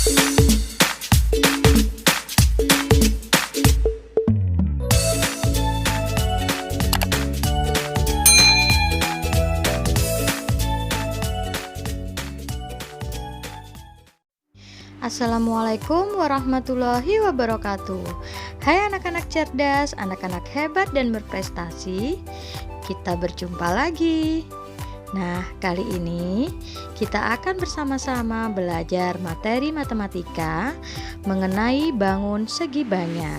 Assalamualaikum warahmatullahi wabarakatuh. Hai anak-anak cerdas, anak-anak hebat dan berprestasi. Kita berjumpa lagi. Nah, kali ini kita akan bersama-sama belajar materi matematika mengenai bangun segi banyak.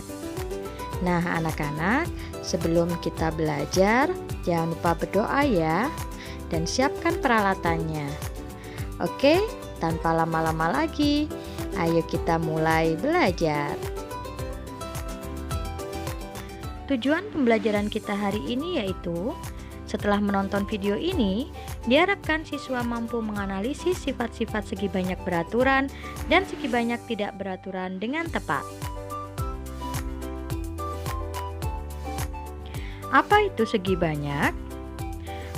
Nah, anak-anak, sebelum kita belajar, jangan lupa berdoa ya, dan siapkan peralatannya. Oke, tanpa lama-lama lagi, ayo kita mulai belajar. Tujuan pembelajaran kita hari ini yaitu, setelah menonton video ini, diharapkan siswa mampu menganalisis sifat-sifat segi banyak beraturan dan segi banyak tidak beraturan dengan tepat. Apa itu segi banyak?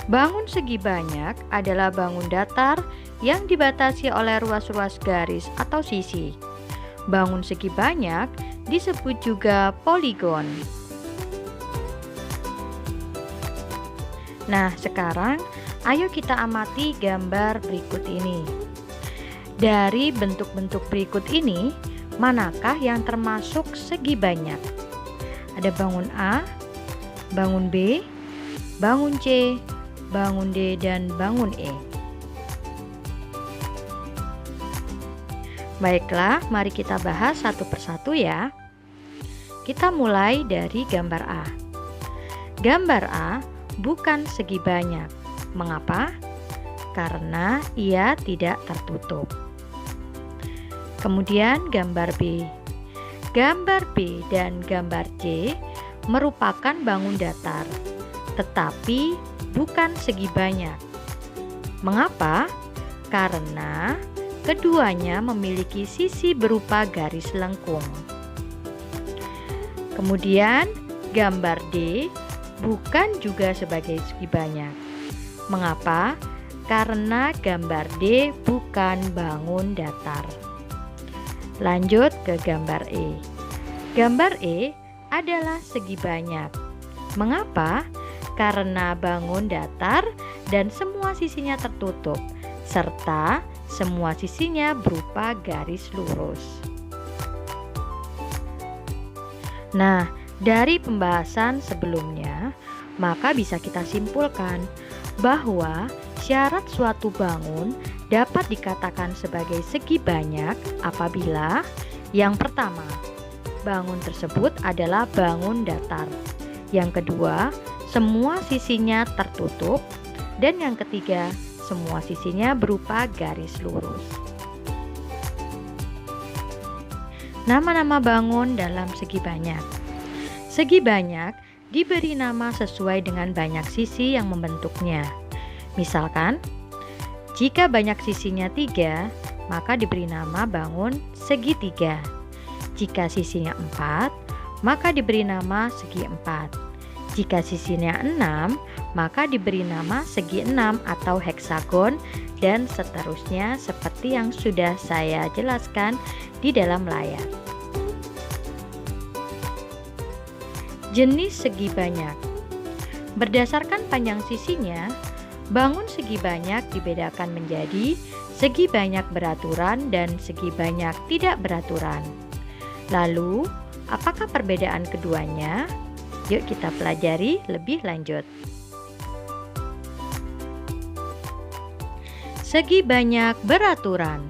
Bangun segi banyak adalah bangun datar yang dibatasi oleh ruas-ruas garis atau sisi. Bangun segi banyak disebut juga poligon. Nah, sekarang ayo kita amati gambar berikut ini. Dari bentuk-bentuk berikut ini, manakah yang termasuk segi banyak? Ada bangun A, bangun B, bangun C, bangun D, dan bangun E. Baiklah, mari kita bahas satu persatu ya. Kita mulai dari gambar A. Gambar A bukan segi banyak. Mengapa? Karena ia tidak tertutup. Kemudian gambar B. Gambar B dan gambar C merupakan bangun datar, tetapi bukan segi banyak. Mengapa? Karena keduanya memiliki sisi berupa garis lengkung. Kemudian gambar D bukan juga sebagai segi banyak. Mengapa? Karena gambar D bukan bangun datar. Lanjut ke gambar E. Gambar E adalah segi banyak. Mengapa? Karena bangun datar dan semua sisinya tertutup, serta semua sisinya berupa garis lurus. Nah, dari pembahasan sebelumnya, maka bisa kita simpulkan bahwa syarat suatu bangun dapat dikatakan sebagai segi banyak apabila yang pertama, bangun tersebut adalah bangun datar. Yang kedua, semua sisinya tertutup. Dan yang ketiga, semua sisinya berupa garis lurus. Nama-nama bangun dalam segi banyak. Segi banyak diberi nama sesuai dengan banyak sisi yang membentuknya. Misalkan, jika banyak sisinya 3, maka diberi nama bangun segitiga. Jika sisinya 4, maka diberi nama segi 4. Jika sisinya 6, maka diberi nama segi 6 atau heksagon, dan seterusnya seperti yang sudah saya jelaskan di dalam layar. Jenis segi banyak. Berdasarkan panjang sisinya, bangun segi banyak dibedakan menjadi segi banyak beraturan dan segi banyak tidak beraturan. Lalu, apakah perbedaan keduanya? Yuk kita pelajari lebih lanjut. Segi banyak beraturan.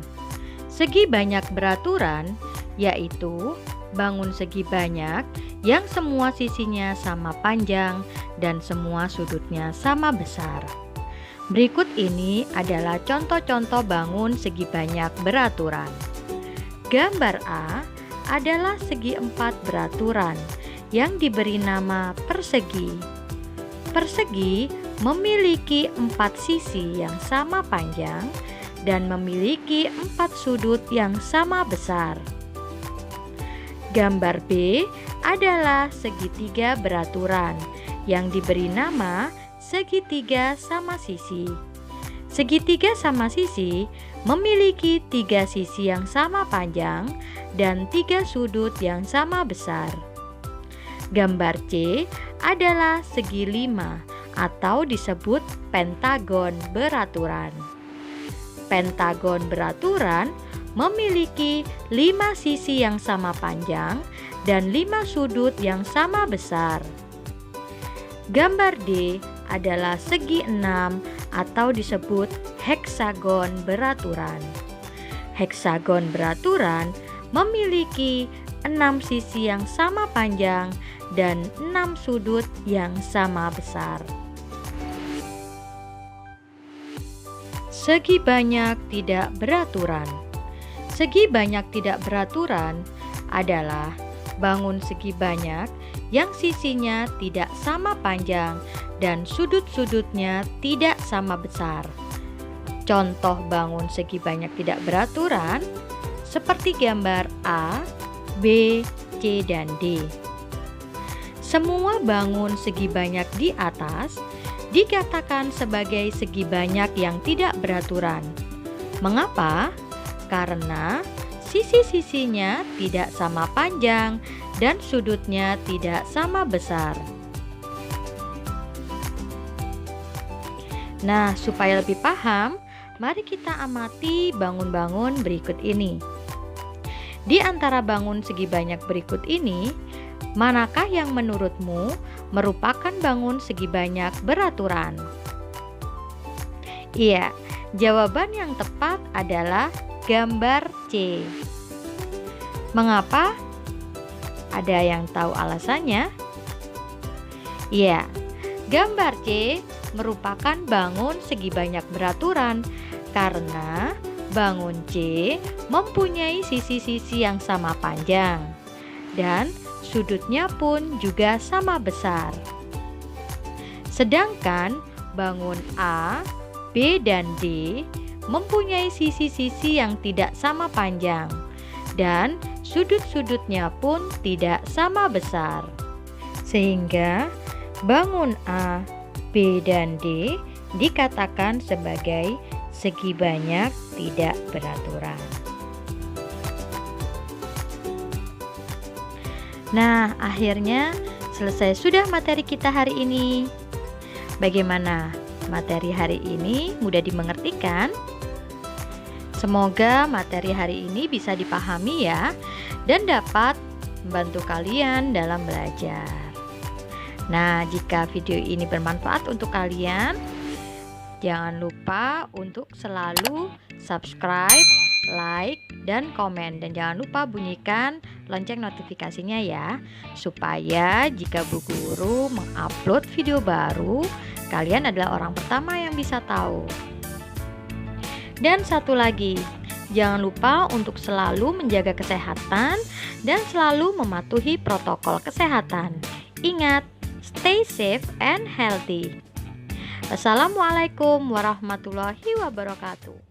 Segi banyak beraturan yaitu bangun segi banyak yang semua sisinya sama panjang dan semua sudutnya sama besar. Berikut ini adalah contoh-contoh bangun segi banyak beraturan. Gambar A adalah segi 4 beraturan yang diberi nama persegi. Persegi memiliki 4 sisi yang sama panjang dan memiliki 4 sudut yang sama besar. Gambar B adalah segitiga beraturan yang diberi nama segitiga sama sisi. Segitiga sama sisi memiliki 3 sisi yang sama panjang dan 3 sudut yang sama besar. Gambar C adalah segi 5 atau disebut pentagon beraturan. Pentagon beraturan memiliki 5 sisi yang sama panjang dan 5 sudut yang sama besar. Gambar D adalah segi 6 atau disebut heksagon beraturan. Heksagon beraturan memiliki 6 sisi yang sama panjang dan 6 sudut yang sama besar. Segi banyak tidak beraturan. Segi banyak tidak beraturan adalah bangun segi banyak yang sisinya tidak sama panjang dan sudut-sudutnya tidak sama besar. Contoh bangun segi banyak tidak beraturan seperti gambar A, B, C, dan D. Semua bangun segi banyak di atas dikatakan sebagai segi banyak yang tidak beraturan. Mengapa? Karena sisi-sisinya tidak sama panjang dan sudutnya tidak sama besar. Nah, supaya lebih paham, mari kita amati bangun-bangun berikut ini. Di antara bangun segi banyak berikut ini, manakah yang menurutmu merupakan bangun segi banyak beraturan? Iya, jawaban yang tepat adalah gambar C. Mengapa? Ada yang tahu alasannya? Iya, gambar C merupakan bangun segi banyak beraturan karena bangun C mempunyai sisi-sisi yang sama panjang dan sudutnya pun juga sama besar. Sedangkan bangun A, B, dan D mempunyai sisi-sisi yang tidak sama panjang dan sudut-sudutnya pun tidak sama besar. Sehingga bangun A, B, dan D dikatakan sebagai segi banyak tidak beraturan. Nah, akhirnya selesai sudah materi kita hari ini. Bagaimana? Materi hari ini mudah dimengerti kan? Semoga materi hari ini bisa dipahami ya dan dapat membantu kalian dalam belajar. Nah, jika video ini bermanfaat untuk kalian, jangan lupa untuk selalu subscribe, like, dan komen. Dan jangan lupa bunyikan lonceng notifikasinya ya, supaya jika Bu Guru mengupload video baru, kalian adalah orang pertama yang bisa tahu. Dan satu lagi, jangan lupa untuk selalu menjaga kesehatan dan selalu mematuhi protokol kesehatan. Ingat, stay safe and healthy. Wassalamualaikum warahmatullahi wabarakatuh.